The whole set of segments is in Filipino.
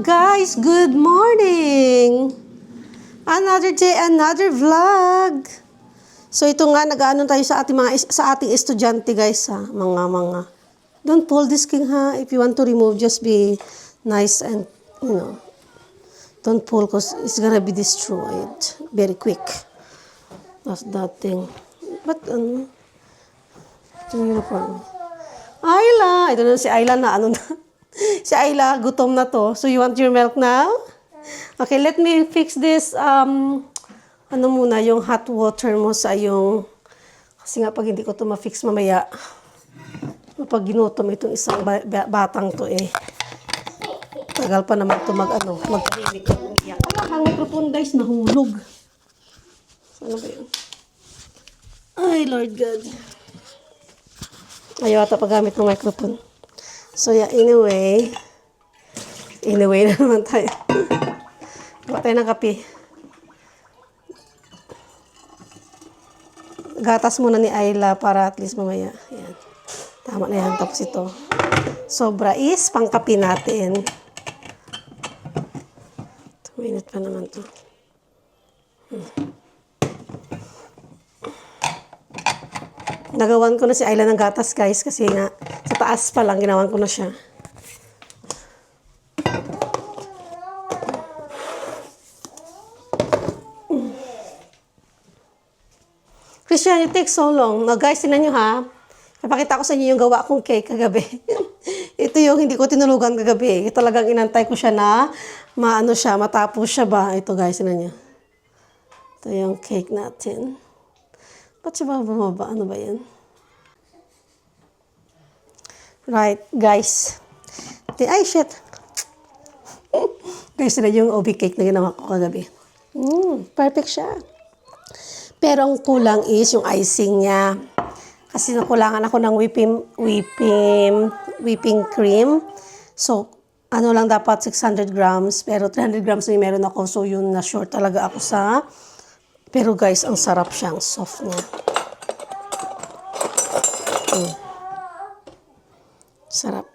Guys, good morning! Another day, another vlog. So ito nga, nag-ano tayo sa ating estudyante guys ha, mga. Don't pull this king ha. If you want to remove, just be nice and, don't pull because it's gonna be destroyed very quick. That's that thing. But, ito yung uniform. Ayla! Ito na si Ayla na ano na. Si Ayla, gutom na to. So, you want your milk now? Okay, let me fix this, ano muna, yung hot water mo sa yung, kasi nga pag hindi ko to ma-fix mamaya, pag ginutom itong isang batang to eh. Tagal pa naman to mag-tahimik. Wala kang microphone guys, nahulog. Ano ba yun? Ay, Lord God. Ayaw ata paggamit ng microphone. So yeah, anyway na naman tayo. Gawa tayo ng kape. Gatas muna ni Ayla para at least mamaya. Yan. Tama na yan. Tapos ito. Sobra is pangkape natin. 2 minutes pa naman to. Nagawan ko na si Ayla ng gatas guys kasi nga sa taas pa lang ginawan ko na siya. Christian, it takes so long. Now guys, tingnan nyo ha. Napakita ko sa inyo yung gawa kong cake kagabi. Ito yung hindi ko tinulugan kagabi. Talagang inantay ko siya na matapos siya ba. Ito guys, tingnan nyo. Ito yung cake natin. Ba't siya ba bumaba? Ano ba yan? Right, guys. Ay, shit. Guys, na yung OB cake na ginawa ko kagabi. Perfect siya. Pero ang kulang is yung icing niya. Kasi nakulangan ako ng whipping cream. So, ano lang dapat 600 grams. Pero 300 grams na meron ako. So, yun na short talaga ako sa... Pero guys, ang sarap siya. Ang soft niya. Sarap.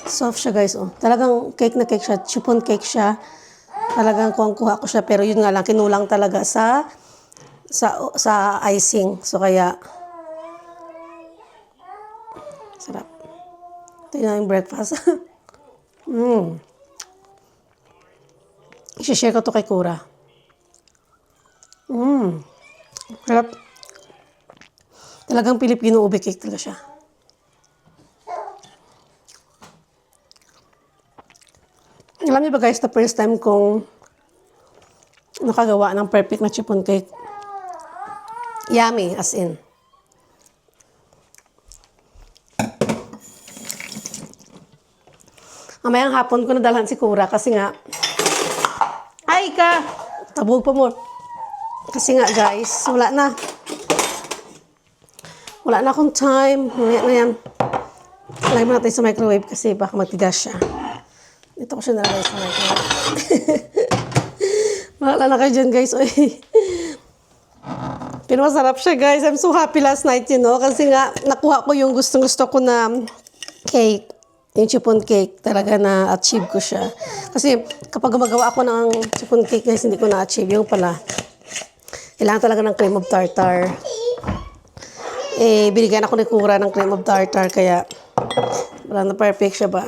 Soft siya guys. Oh. Talagang cake na cake siya. Chiffon cake siya. Talagang kuha ko siya. Pero yun nga lang, kinulang talaga sa icing. So kaya, sarap. Ito yun yung breakfast. I-share ko to kay Kura. Sarap. Talagang Pilipino ube cake talaga siya. Alam niyo ba guys, the first time kong nakagawa ng perfect na chiffon cake. Yummy, as in. Mamayang hapon ko nadalhan si Kura kasi nga, ay ka! Tabog pa mo. Kasi nga guys, wala na. Wala na akong time. Mamaya na yan. Lagay mo natin sa microwave kasi baka magtigas siya. Dito ko siya nalagay sa microwave. Wala na kayo dyan guys. Pero masarap siya guys. I'm so happy last night, kasi nga nakuha ko yung gustong-gusto ko na cake. Yung chiffon cake. Talaga na-achieve ko siya. Kasi kapag gumagawa ako ng chiffon cake guys, hindi ko na-achieve. Yung pala. Kailangan talaga ng cream of tartar. Binigyan ako ni Kura ng cream of tartar. Kaya, wala na perfect siya ba?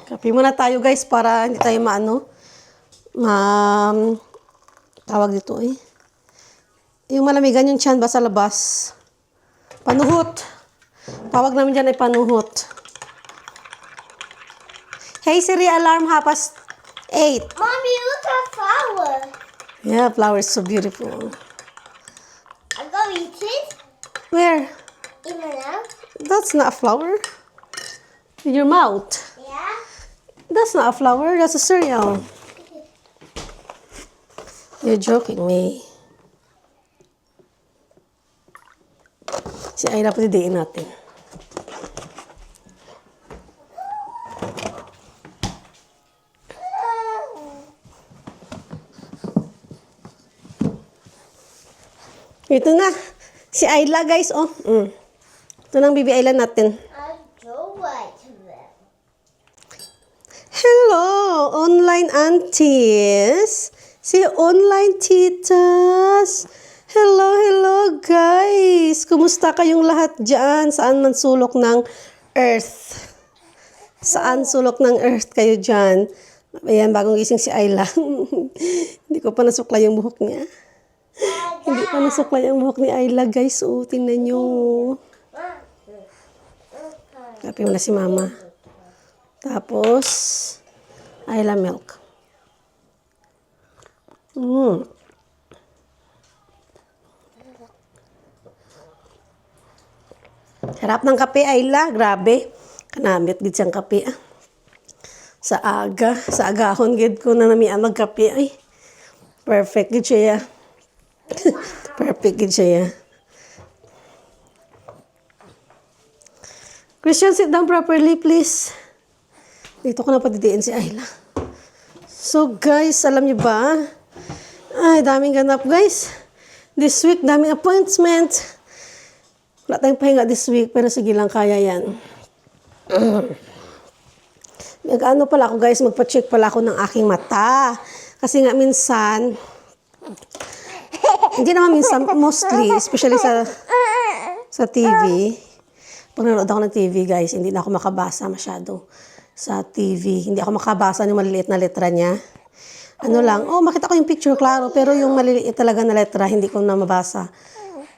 Kape muna tayo guys para hindi tayo tawag dito yung malamigan yung tiyan ba sa labas. Panuhot. Tawag namin dyan ay panuhot. Hey Siri, alarm 8:30. Mommy, look at flower. Yeah, flower is so beautiful. I'm going to eat it. Where? In my mouth. That's not a flower. In your mouth. Yeah. That's not a flower. That's a cereal. You're joking me. Si Ayla pa didiin natin. Ito na. Si Ayla, guys, oh. Ito na ang baby Ayla natin. Okay. online aunties. Si online titas. Hello, hello guys. Kumusta kayong lahat dyan? Saan man sulok ng earth? Saan sulok ng earth kayo dyan? Ayan, bagong gising si Ayla. Hindi ko pa nasuklay yung buhok niya. Hindi pa nasuklay ang buhok ni Ayla, guys. Oo, tingnan nyo. Kape mo na si Mama. Tapos, Ayla milk. Sarap ng kape, Ayla. Grabe. Kanamit gid siyang kape. Sa agahon gid ko na namian magkape. Ay, perfect gid siya. Perfect gid siya. Christian, sit down properly, please. Dito ko na patidiin si Ayla. So, guys, alam niyo ba? Ay, daming ganap, guys. This week, daming appointment. Wala tayong pahinga this week, pero sige lang, kaya yan. Nag-ano pala ako, guys, magpa-check pala ako ng aking mata. Kasi nga minsan, hindi naman minsan, mostly, especially sa TV. Pag nanonood ako ng TV, guys, hindi na ako makabasa masyado sa TV. Hindi ako makabasa ng maliliit na letra niya. Ano lang, makita ko yung picture, klaro, pero yung maliliit talaga na letra, hindi ko na mabasa.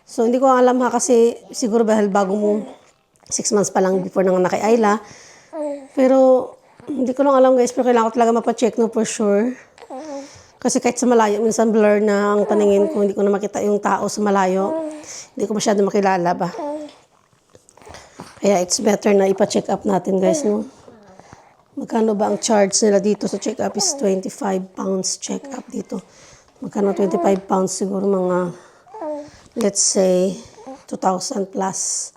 So, hindi ko alam ha, kasi siguro dahil bago mo, 6 months pa lang before nanganak kay Ayla. Pero, hindi ko lang alam, guys, pero kailangan ko talaga mapacheck no for sure. Kasi kahit sa malayo, minsan blur na ang paningin ko, hindi ko na makita yung tao sa malayo. Hindi ko masyado makilala ba. Kaya it's better na ipa-check up natin, guys, no? Magkano ba ang charge nila dito sa check up is 25 pounds check up dito. Magkano 25 pounds siguro mga, let's say, 2,000 plus.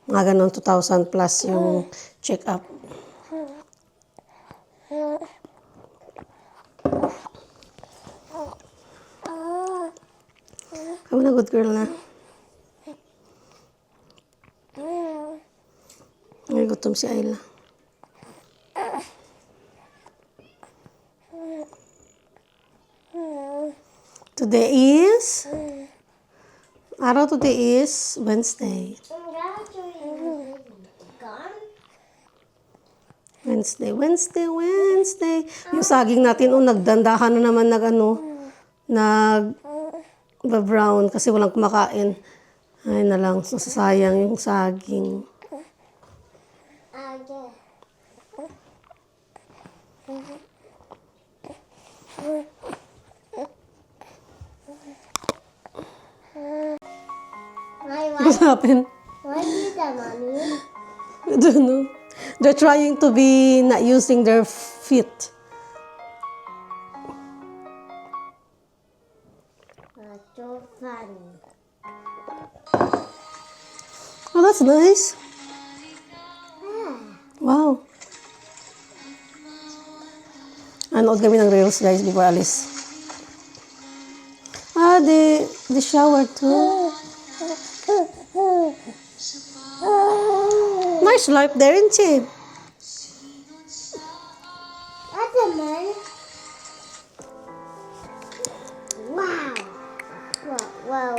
Mga ganun, 2,000 plus yung check up. Kamu na good girl na. Ay, gutom si Ayla. Today is? Araw today is Wednesday. Wednesday. Yung saging natin, nagdandahan na naman nag-brown kasi walang kumakain. Ay na lang, nasasayang yung saging. What happened? Why did that, Mommy? I don't know. They're trying to be not using their feet. That's so funny. Oh, that's nice. Wow. Anood kami ng reels, guys, before alis. The shower too. Nice life there, isn't it? That's a man. Wow. Wow.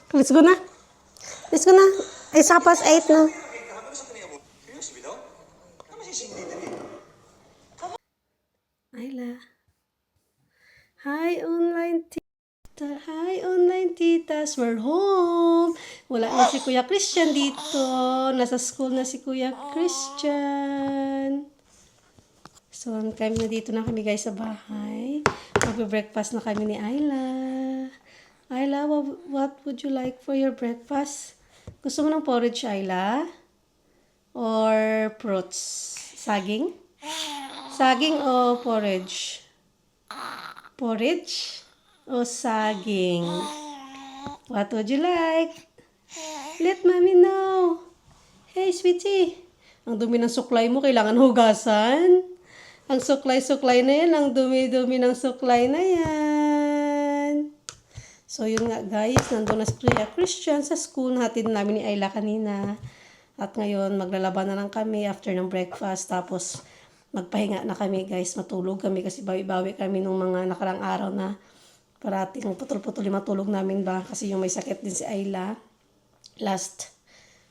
Let's go na. It's 8:30 na. Ayla. Hi, online tita. Hi, online titas. We're home. Wala na si Kuya Christian dito. Nasa school na si Kuya Christian. So, kami na dito na kami, guys, sa bahay. Magbe-breakfast na kami ni Ayla. Ayla, what would you like for your breakfast? Gusto mo ng porridge, Ayla? Or fruits? Saging? Saging o porridge? Porridge o saging? What would you like? Let mommy know. Hey, sweetie. Ang dumi ng suklay mo, kailangan hugasan. Ang suklay-suklay na yan, ang dumi-dumi ng suklay na yan. So, yun nga guys, nandun na si Kuya Christian sa school. Nahatid namin ni Ayla kanina. At ngayon, maglalaban na lang kami after ng breakfast. Tapos, magpahinga na kami guys. Matulog kami kasi bawi-bawi kami nung mga nakarang araw na parating putol-putol yung matulog namin ba. Kasi yung may sakit din si Ayla. Last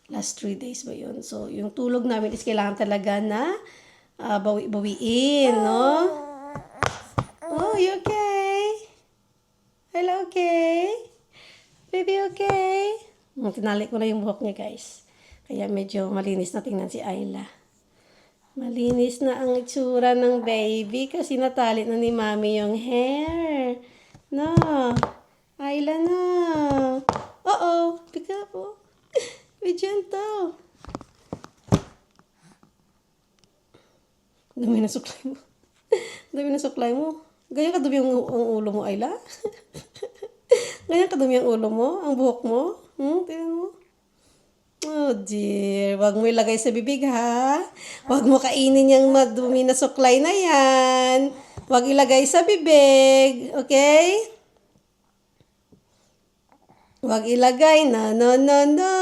3 days ba yun. So, yung tulog namin is kailangan talaga na bawiin, no? Oh, you okay? Ayla, okay? Baby, okay? Tinali ko na yung buhok niya guys. Kaya medyo malinis na tingnan si Ayla. Malinis na ang itsura ng baby kasi natali na ni Mami yung hair. No. Ayla, no. Uh-oh. Pick up, oh. Be gentle. Dumi na suklay mo. Dumi na suklay mo. Ganyan kadumi ang ulo mo, Ayla? Ganyan kadumi ang ulo mo? Ang buhok mo? Tingnan mo. Oh dear, wag mo ilagay sa bibig ha. Wag mo kainin yung madumi na suklay na yan. Wag ilagay sa bibig, okay? Wag ilagay, no, no, no, no.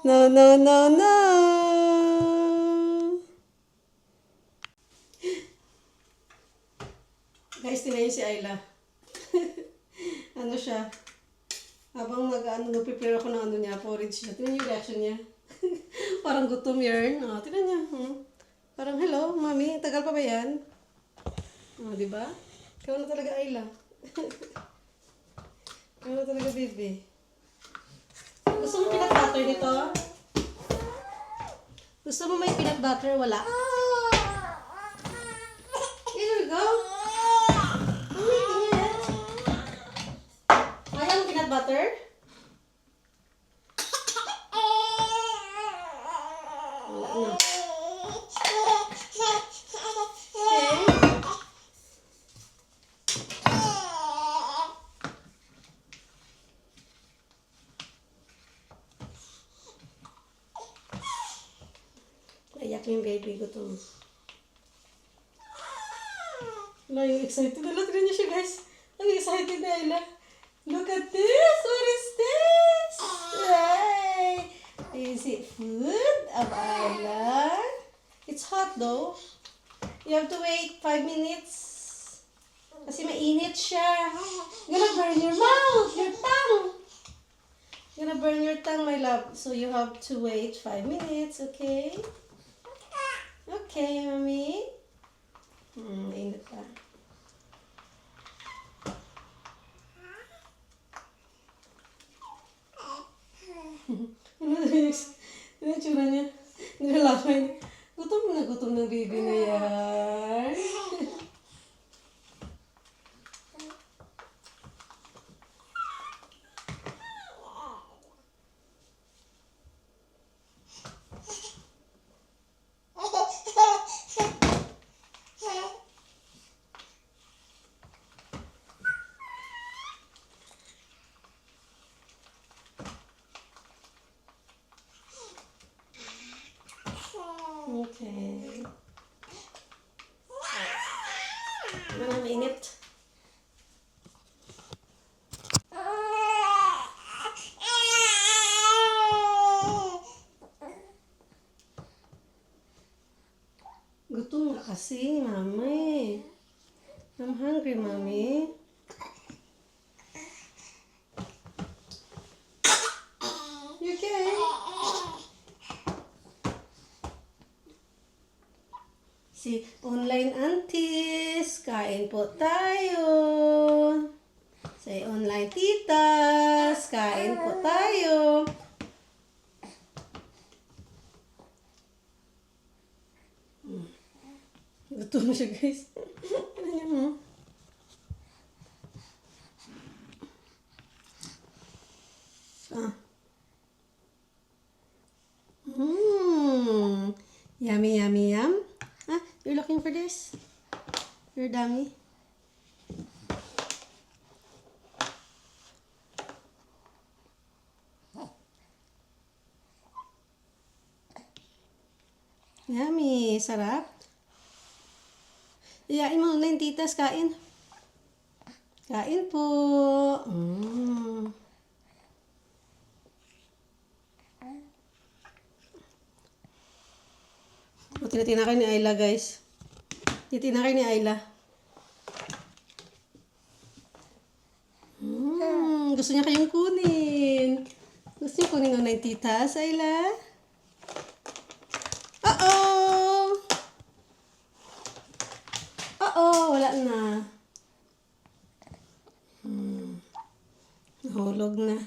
No, no, no, no. Guys, tinayin si Ayla. Ano siya? Habang nag-prepare ako ng porridge niya. Tingnan yung reaction niya. Parang gutom yarn. Tingnan niya. Parang, hello, mami, tagal pa ba yan? Di ba? Ikaw na talaga, Ayla. Ikaw na talaga, baby. Gusto mo peanut butter nito? Gusto mo may peanut butter? Wala. Here we go. Ayaw mo peanut butter? Wala na. Ayak yung baby ko to. Wala yung excited. Wala, tignan niyo siya guys. Ang excited na Ayla. Look at this! What is this? Hey! Is it food of Ayla? It's hot though. You have to wait 5 minutes. Kasi mainit siya. You're gonna burn your mouth, your tongue. You're gonna burn your tongue, my love. So you have to wait 5 minutes, okay? Okay, mommy. Mainit pa. Ano yung tsura niya? Nilalakay. Gutom ng baby na yan. Okay. Ano na mainit? Gutom nga kasi, mami. I'm hungry, mommy. You okay? Si online aunties, kain po tayo. Si online titas, kain po tayo. Gutom na siya guys. Ano niya mo? Yummy, yummy, yum. You're looking for this? You're dummy. Yummy. Sarap. Iyain mo na yung titas. Kain. Kain po. O, tinatinakay ni Ayla, guys. Titinakay ni Ayla. Gusto niya kayong kunin. Gusto niya kunin ng titas, Ayla? Uh-oh! Wala na. Nahulog na.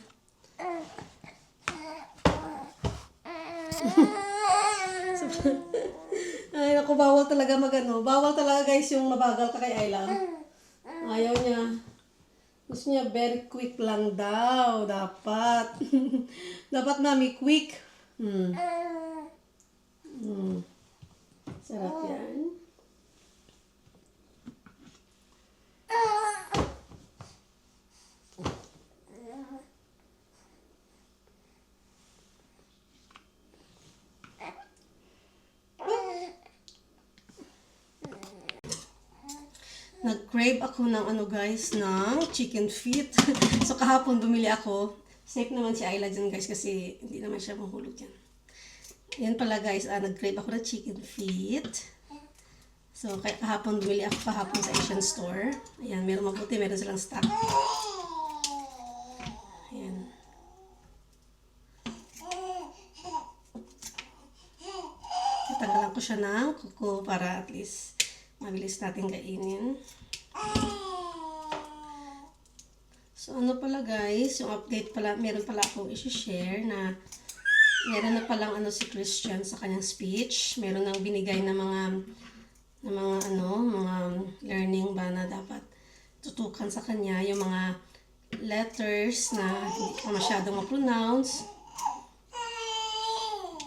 Ay, naku, bawal talaga magano. Bawal talaga, guys, yung mabagal ka kay Ayla. Ayaw niya. Gusto niya very quick lang daw. Dapat. Dapat, mami, quick. Sarap yan. Nag-crave ako ng ano guys, ng chicken feet. So kahapon bumili ako. Safe naman si Ayla dyan guys kasi hindi naman siya mahulog dyan. Yan pala guys, nag-crave ako ng chicken feet. So kahapon bumili ako kahapon sa Asian store. Ayan, meron mabuti, meron silang stock. Ayan. Tatanggalan ko siya ng kuko para at least mabilis natin kainin. So ano pala guys, yung update pala, meron pala akong i-share na meron na palang ano si Christian sa kanyang speech. Meron nang binigay na mga learning ba na dapat tutukan sa kanya, yung mga letters na hindi ko masyadong ma-pronounce.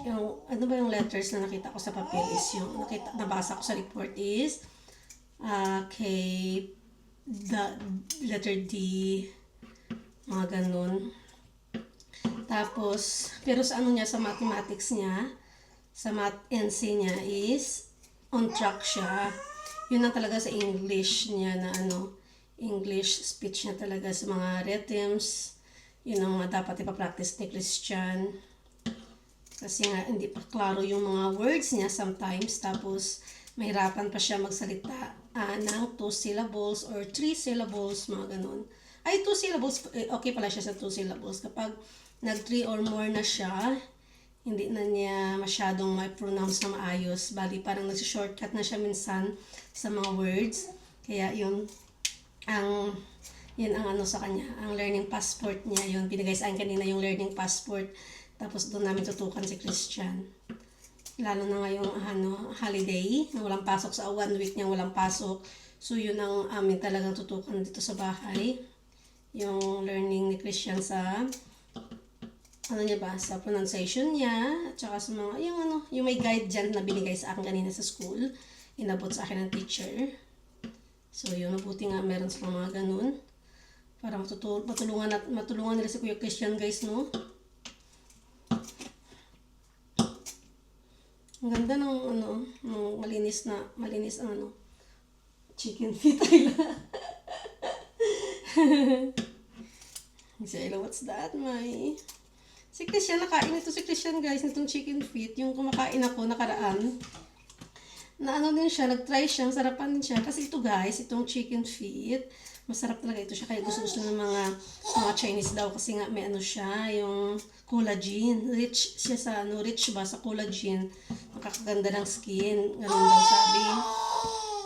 Yung, ano ba yung letters na nakita ko sa papel is yung, nabasa ko sa report is, the letter D, mga ganun. Tapos, pero sa ano niya, sa mathematics niya, sa math NC niya is, on track siya. Yun na talaga sa English niya na ano, English speech niya talaga sa mga rhythms. Yun ang mga dapat ipapractice ni Christian. Kasi nga, hindi pa klaro yung mga words niya sometimes. Tapos, mahirapan pa siya magsalita ng 2 syllables or 3 syllables, mga ganun. Ay, 2 syllables, okay pala siya sa 2 syllables. Kapag nag-3 or more na siya, hindi na niya masyadong ma-pronounce na maayos. Bali, parang nag-shortcut na siya minsan sa mga words. Kaya yun ang ano sa kanya, ang learning passport niya. Yun, binigay sa akin kanina yung learning passport. Tapos doon namin tutukan si Christian. Lalo na ngayong holiday, na walang pasok sa 1 week niya walang pasok. So yun ang amin talagang tutukan dito sa bahay. Yung learning ni Christian sa ano niya ba, sa pronunciation niya, at saka sa mga, yung may guide dyan na binigay sa akin kanina sa school, inabot sa akin ng teacher. So yun, mabuti nga meron sa mga ganun. Para matulungan nila si Kuya Christian guys, no? Ang ganda ng ng malinis ang chicken feet Ayla. Si Ayla, what's that, May? Si Christian, nakain ito si Christian guys, nitong chicken feet. Yung kumakain ako nakaraan. Na din siya, nag-try siya, sarapan din siya. Kasi ito guys, itong chicken feet, masarap talaga ito siya. Kaya gusto ng mga Chinese daw. Kasi nga may siya, yung collagen. Rich siya sa rich ba sa collagen. Nakakaganda ng skin. Ganun daw sabi.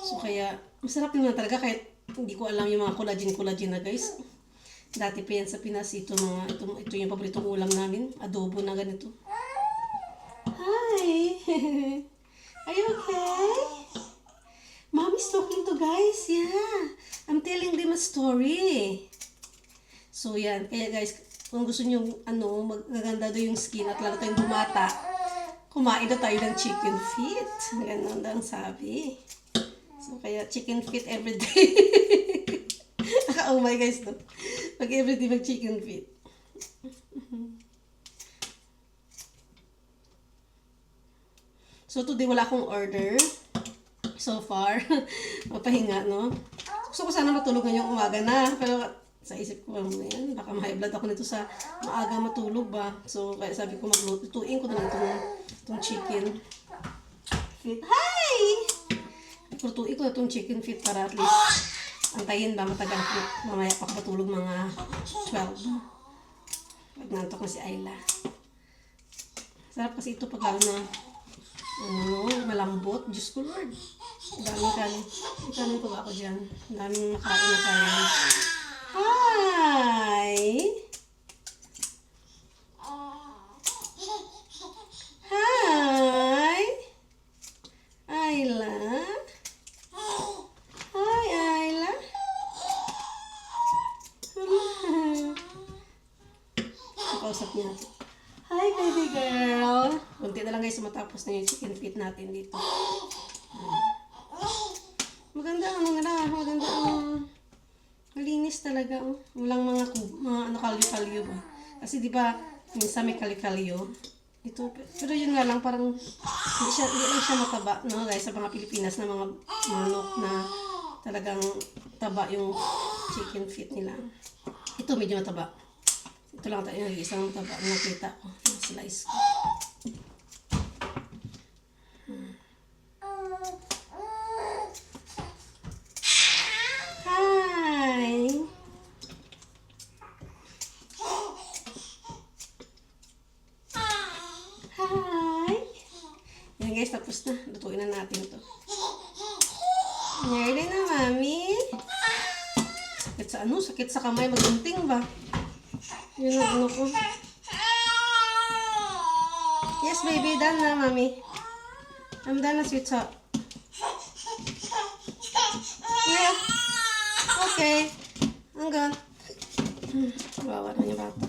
So kaya, masarap naman talaga. Kahit hindi ko alam yung mga collagen na guys. Dati pa yan sa Pinas, ito yung paboritong ulam namin. Adobo na ganito. Hi! Are you okay? Mommy's talking to guys. Yeah. I'm telling them a story. So yan. Kaya guys, kung gusto nyo magaganda doon yung skin at lalo tayong bumata, kumain na tayo ng chicken feet. Ganun lang sabi. So kaya chicken feet everyday. Naka-umay guys no. Pag everyday mag chicken feet. So today wala akong order. So far. Mapahinga, no? Gusto ko sana matulog ngayong umaga na. Pero sa isip ko, yan, baka ma-high blood ako nito sa maaga matulog ba. So kaya sabi ko maglutuin ko na lang itong chicken feet. Hi! Lutuin ko na itong chicken feet para at least antayin ba matagal ko. Mamaya pa ako matulog mga 12. Pag nantok na si Ayla. Sarap kasi ito pag lalo na malambot. Diyos ko Lord. Daming kanin. May kanin ko ba ako dyan? Daming makain na kanin. Hi! Hi! Ayla? Hi, Ayla? Kausap niya. Hi, baby girl! Kunti na lang guys, matapos na yung chicken feet natin dito. Maganda ang malinis talaga. Oh. Walang mga kalyo-kalyo ba. Kasi di ba minsan may kalyo-kalyo. Ito, pero yun nga lang, parang hindi lang siya mataba, no guys, sa mga Pilipinas na mga manok na talagang taba yung chicken feet nila. Ito medyo mataba. Ito lang tayo yung isang mataba na nakita ko. Slice ko. Hi! Hi! Yan guys, tapos na. Lutuin na natin to. Ready na, mami? Sakit sa ano? Sakit sa kamay. Magunting ba? Yun ang ano ko. Yes, baby. Done na, mami. I'm done na, sweetheart. Yeah. Okay. Hanggang. Bawa na niya bata.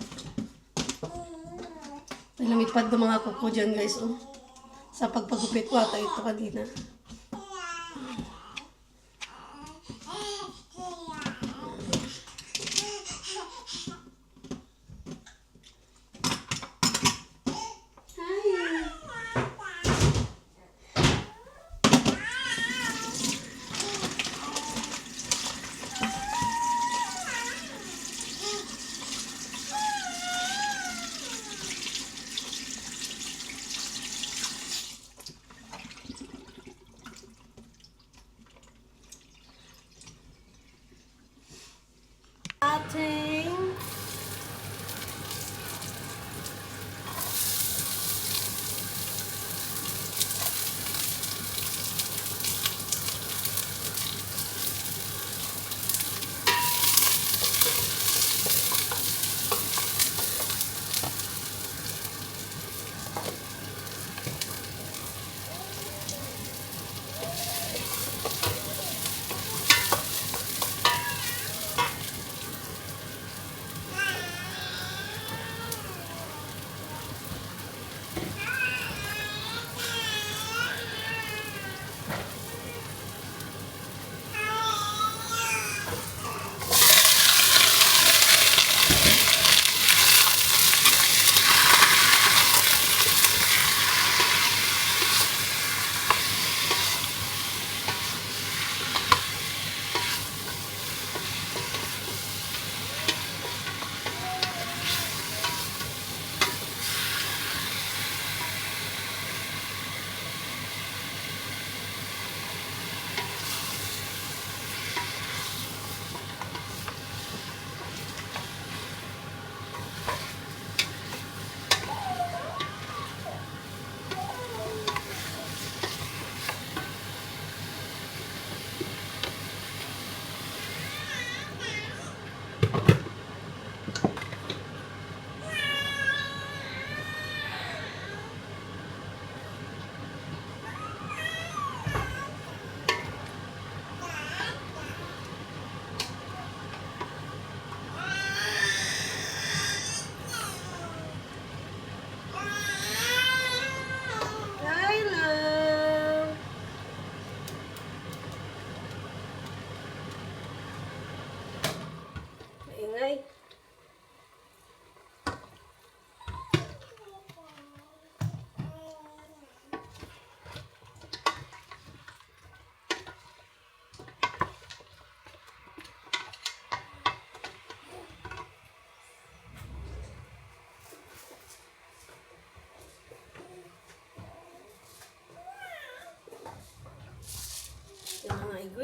Ay, lumipad ng mga kuko dyan, guys. Oh. Sa pagpagupit ko ata ito kanina.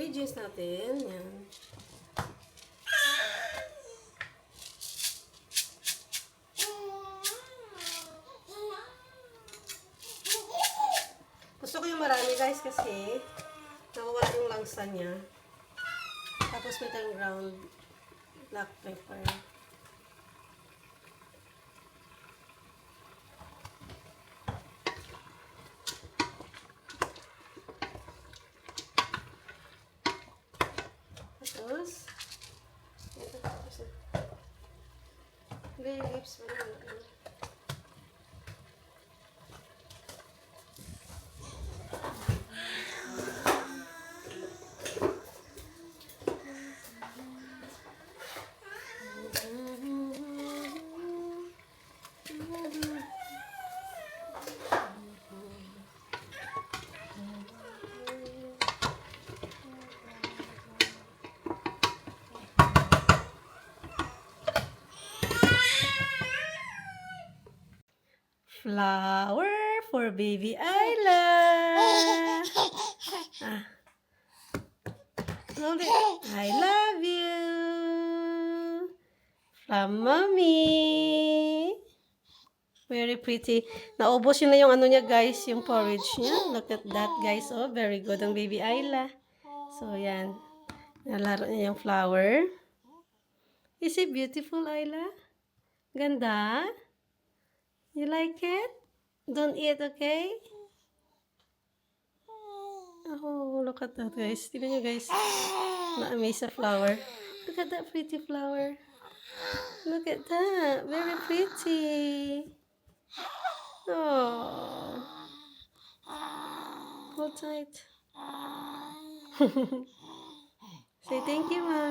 ingredients natin. Yan. Gusto ko yung marami guys kasi nawawala yung langsa niya. Tapos may tayong ground black pepper. Tapos, ito, tapos na. Bay leaves pa naman. Flower for baby Ayla. Hold it. I love you. From mommy. Very pretty. Naubos yun na yung ano niya guys, yung porridge niya. Look at that guys. Oh, very good ang baby Ayla. So, yan. Nalaro niya yung flower. Is it beautiful, Ayla? Ganda? You like it? Don't eat, okay? Oh, look at that, guys. Tignan nyo, guys. Na-amaze sa flower. Look at that pretty flower. Look at that. Very pretty. Oh. Hold tight. Say thank you, Mom.